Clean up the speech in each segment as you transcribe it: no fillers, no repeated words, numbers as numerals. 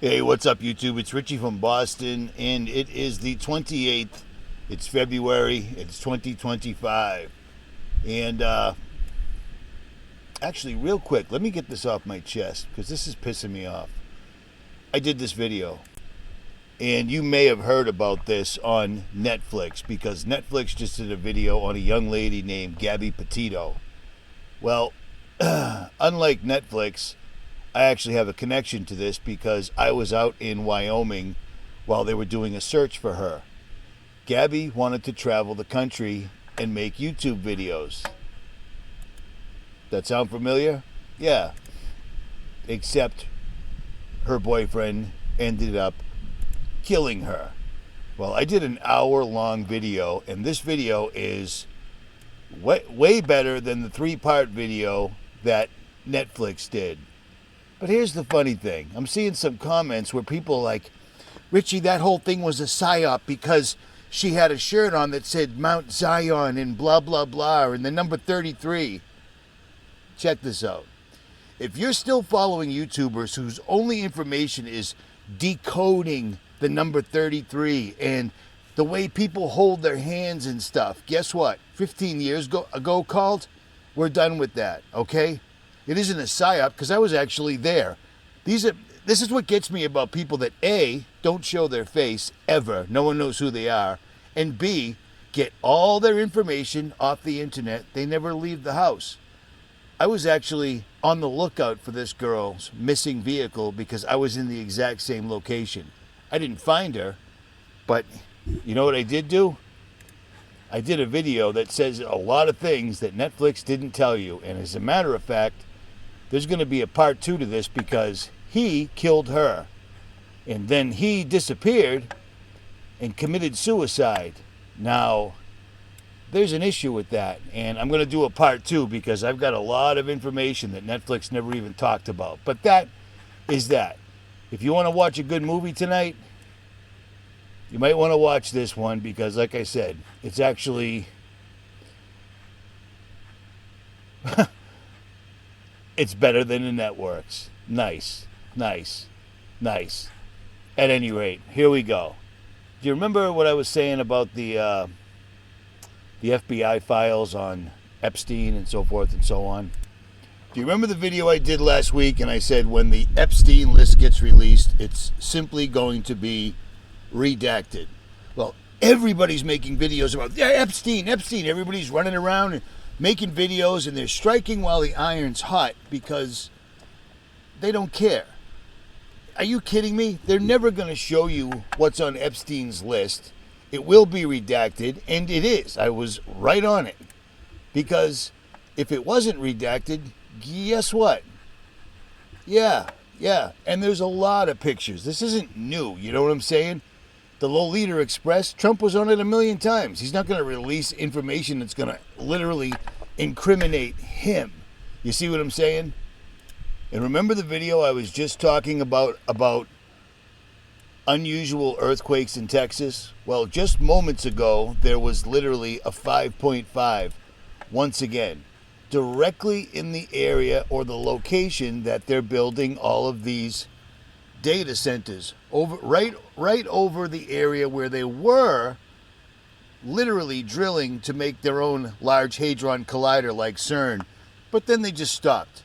Hey, what's up, YouTube? It's Richie from Boston, and it is the 28th. It's February. It's 2025. And actually, real quick, let me get this off my chest because this is pissing me off. I did this video, and you may have heard about this on Netflix because Netflix just did a video on a young lady named 𝗙𝗲𝗍𝗍. Well, unlike Netflix, I actually have a connection to this because I was out in Wyoming while they were doing a search for her. Gabby wanted to travel the country and make YouTube videos. That sound familiar? Yeah. Except her boyfriend ended up killing her. Well, I did an hour-long video, and this video is way better than the 3-part video that Netflix did. But here's the funny thing. I'm seeing some comments where people are like, Richie, that whole thing was a psyop because she had a shirt on that said Mount Zion and blah, blah, blah, and the number 33. Check this out. If you're still following YouTubers whose only information is decoding the number 33 and the way people hold their hands and stuff, guess what? 15 years ago called, we're done with that, okay? It isn't a psyop because I was actually there. This is what gets me about people that A, don't show their face ever. No one knows who they are. And B, get all their information off the internet. They never leave the house. I was actually on the lookout for this girl's missing vehicle because I was in the exact same location. I didn't find her, but you know what I did do? I did a video that says a lot of things that Netflix didn't tell you. And as a matter of fact, there's going to be a part 2 to this because he killed her. And then he disappeared and committed suicide. Now, there's an issue with that. And I'm going to do a part 2 because I've got a lot of information that Netflix never even talked about. But that is that. If you want to watch a good movie tonight, you might want to watch this one because, like I said, it's actually... it's better than the networks. Nice, nice, nice. At any rate, here we go. Do you remember what I was saying about the FBI files on Epstein and so forth and so on? Do you remember the video I did last week and I said when the Epstein list gets released, it's simply going to be redacted? Well, everybody's making videos about Epstein. Everybody's running around and making videos, and they're striking while the iron's hot because they don't care. Are you kidding me? They're never going to show you what's on Epstein's list. It will be redacted, and it is. I was right on it. Because if it wasn't redacted, guess what? Yeah. And there's a lot of pictures. This isn't new, you know what I'm saying? The Lolita Express, Trump was on it a million times. He's not going to release information that's going to literally incriminate him. You see what I'm saying? And remember the video I was just talking about unusual earthquakes in Texas? Well, just moments ago, there was literally a 5.5 once again, directly in the area or the location that they're building all of these data centers, right over the area where they were literally drilling to make their own large hadron collider like CERN, but then they just stopped.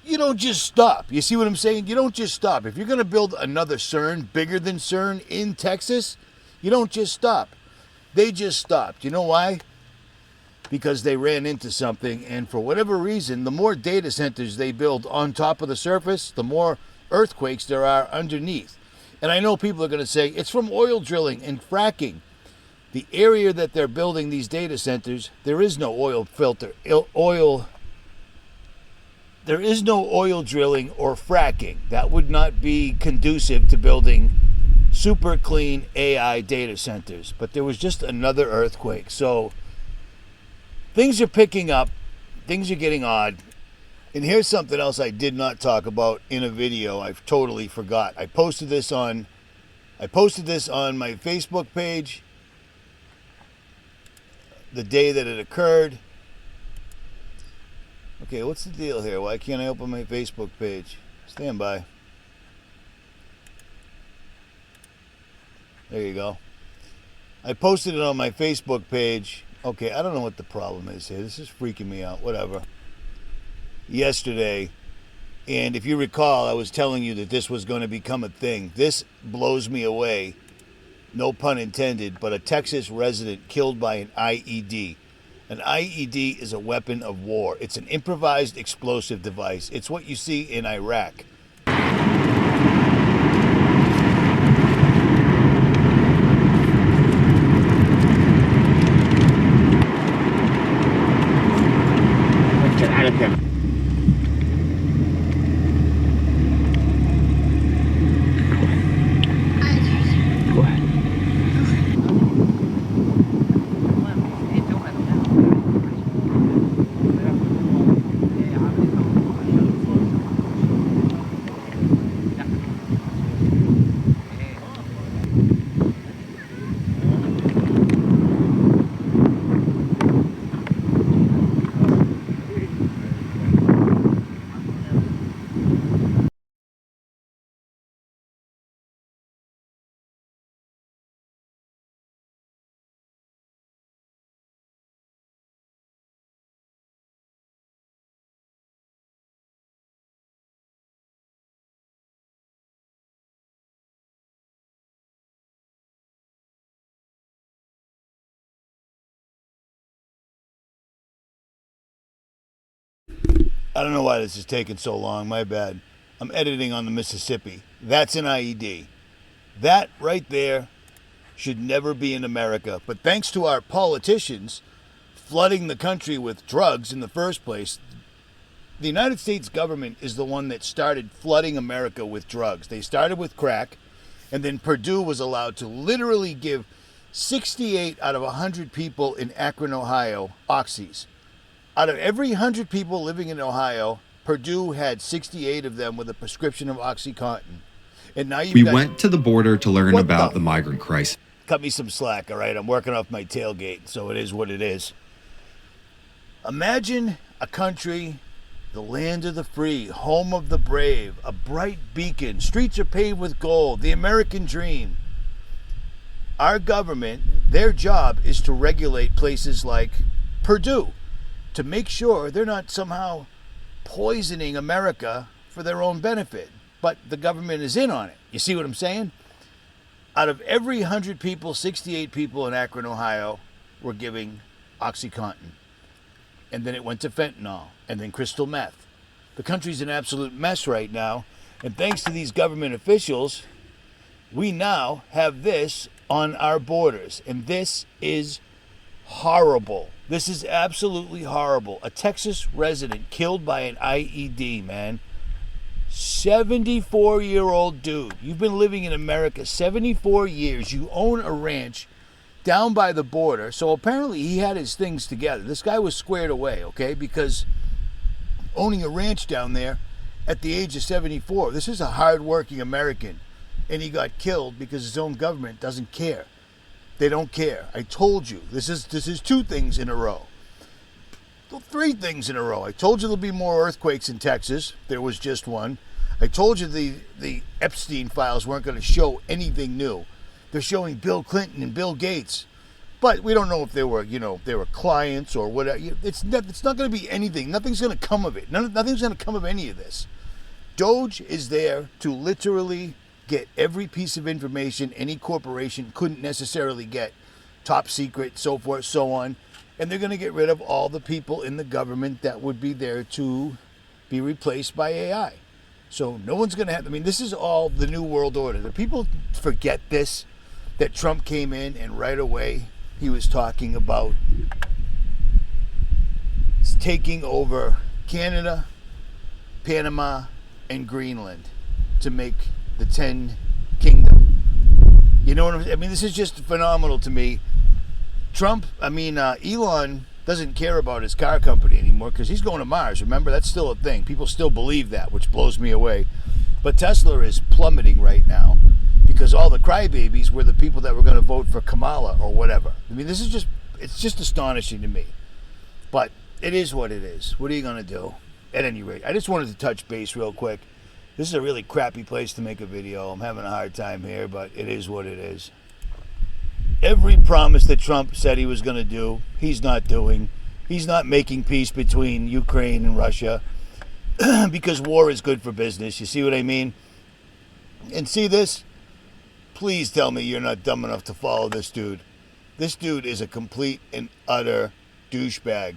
You don't just stop. You see what I'm saying? You don't just stop. If you're going to build another CERN bigger than CERN in Texas, you don't just stop. They just stopped. You know why? Because they ran into something, and for whatever reason, the more data centers they build on top of the surface, the more earthquakes there are underneath. And I know people are going to say, it's from oil drilling and fracking. The area that they're building these data centers, there is no oil drilling or fracking. That would not be conducive to building super clean AI data centers. But there was just another earthquake. So things are picking up. Things are getting odd. And here's something else I did not talk about in a video. I totally forgot. I posted this on my Facebook page the day that it occurred. Okay, what's the deal here? Why can't I open my Facebook page? Stand by. There you go. I posted it on my Facebook page. Okay, I don't know what the problem is here. This is freaking me out. Whatever. Yesterday. And if you recall, I was telling you that this was going to become a thing. This blows me away. No pun intended, but a Texas resident killed by an IED. An IED is a weapon of war. It's an improvised explosive device. It's what you see in Iraq. I don't know why this is taking so long. My bad. I'm editing on the Mississippi. That's an IED. That right there should never be in America. But thanks to our politicians flooding the country with drugs in the first place, the United States government is the one that started flooding America with drugs. They started with crack, and then Purdue was allowed to literally give 68 out of 100 people in Akron, Ohio, oxys. Out of every 100 people living in Ohio, Purdue had 68 of them with a prescription of OxyContin. And now we went to the border to learn about the migrant crisis. Cut me some slack, all right? I'm working off my tailgate, so it is what it is. Imagine a country, the land of the free, home of the brave, a bright beacon, streets are paved with gold, the American dream. Our government, their job is to regulate places like Purdue, to make sure they're not somehow poisoning America for their own benefit. But the government is in on it. You see what I'm saying? Out of every 100 people, 68 people in Akron, Ohio were giving OxyContin. And then it went to fentanyl, and then crystal meth. The country's an absolute mess right now. And thanks to these government officials, we now have this on our borders. And this is horrible. This is absolutely horrible. A Texas resident killed by an IED, man. 74-year-old dude. You've been living in America 74 years. You own a ranch down by the border. So apparently he had his things together. This guy was squared away, okay? Because owning a ranch down there at the age of 74, this is a hard-working American. And he got killed because his own government doesn't care. They don't care. I told you. This is two things in a row. Three things in a row. I told you there'll be more earthquakes in Texas. There was just one. I told you the Epstein files weren't going to show anything new. They're showing Bill Clinton and Bill Gates. But we don't know if they were clients or whatever. It's not going to be anything. Nothing's going to come of it. Nothing's going to come of any of this. Doge is there to literally get every piece of information any corporation couldn't necessarily get. Top secret, so forth, so on. And they're going to get rid of all the people in the government that would be there to be replaced by AI. So no one's going to have, this is all the new world order. The people forget this, that Trump came in and right away he was talking about taking over Canada, Panama, and Greenland to make the 10 kingdom. You know what I'm saying? This is just phenomenal to me. Elon doesn't care about his car company anymore because he's going to Mars. Remember, that's still a thing. People still believe that, which blows me away. But Tesla is plummeting right now because all the crybabies were the people that were going to vote for Kamala or whatever. It's just astonishing to me. But it is what it is. What are you going to do? At any rate, I just wanted to touch base real quick. This is a really crappy place to make a video. I'm having a hard time here, but it is what it is. Every promise that Trump said he was going to do, he's not doing. He's not making peace between Ukraine and Russia because war is good for business. You see what I mean? And see this? Please tell me you're not dumb enough to follow this dude. This dude is a complete and utter douchebag.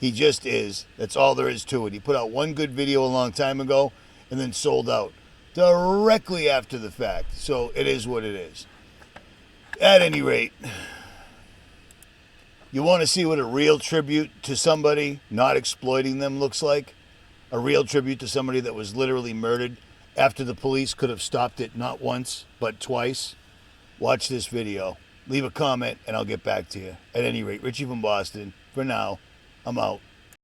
He just is. That's all there is to it. He put out one good video a long time ago and then sold out directly after the fact. So it is what it is. At any rate, you want to see what a real tribute to somebody not exploiting them looks like? A real tribute to somebody that was literally murdered after the police could have stopped it not once, but twice? Watch this video. Leave a comment and I'll get back to you. At any rate, Richie from Boston. For now, I'm out.